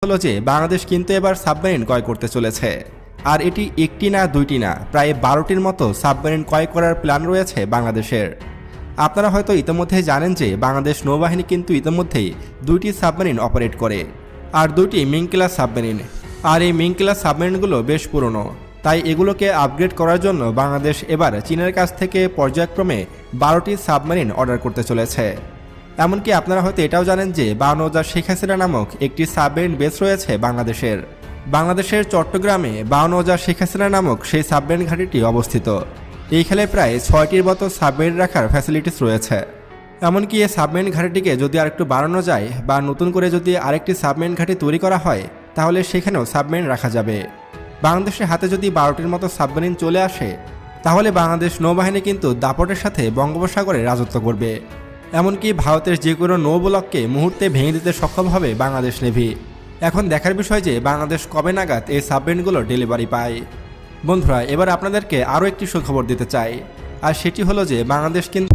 হলো যে বাংলাদেশ কিন্তু এবার সাবমেরিন ক্রয় করতে চলেছে। আর এটি একটি না দুইটি না, প্রায় 12টির মতো সাবমেরিন ক্রয় করার প্ল্যান রয়েছে বাংলাদেশের। আপনারা হয়তো ইতিমধ্যেই জানেন যে বাংলাদেশ নৌবাহিনী কিন্তু ইতিমধ্যেই 2টি সাবমেরিন অপারেট করে, আর 2টি মিং ক্লাস সাবমেরিন। আর এই মিং ক্লাস সাবমেরিনগুলো বেশ পুরনো, তাই এগুলোকে আপগ্রেড করার জন্য বাংলাদেশ এবার চীনের কাছ থেকে পর্যায়ক্রমে 12টি সাবমেরিন অর্ডার করতে চলেছে। এমনকি আপনারা হয়তো এটাও জানেন যে 52 শেখ হাসিনা নামক একটি সাবমেরিন বেস রয়েছে বাংলাদেশের চট্টগ্রামে 52 শেখ হাসিনা নামক সেই সাবমেরিন ঘাঁটিটি অবস্থিত। এইখানে প্রায় 6টির মতো সাবমেরিন রাখার ফ্যাসিলিটিস রয়েছে। এমনকি এই সাবমেরিন ঘাঁটিটিকে যদি আরেকটু বাড়ানো যায় বা নতুন করে যদি আরেকটি সাবমেরিন ঘাঁটি তৈরি করা হয়, তাহলে সেখানেও সাবমেরিন রাখা যাবে। বাংলাদেশের হাতে যদি 12টির মতো সাবমেরিন চলে আসে, তাহলে বাংলাদেশ নৌবাহিনী কিন্তু দাপটের সাথে বঙ্গোপসাগরে রাজত্ব করবে। এমনকি ভারতের যে কোনো নৌবলককে মুহূর্তে ভেঙে দিতে সক্ষম হবে বাংলাদেশ নেভি। এখন দেখার বিষয় যে বাংলাদেশ কবে নাগাদ এই সাবমেরিনগুলো ডেলিভারি পায়। বন্ধুরা, এবার আপনাদেরকে আরও একটি সুখবর দিতে চাই, আর সেটি হলো যে বাংলাদেশ কিন্তু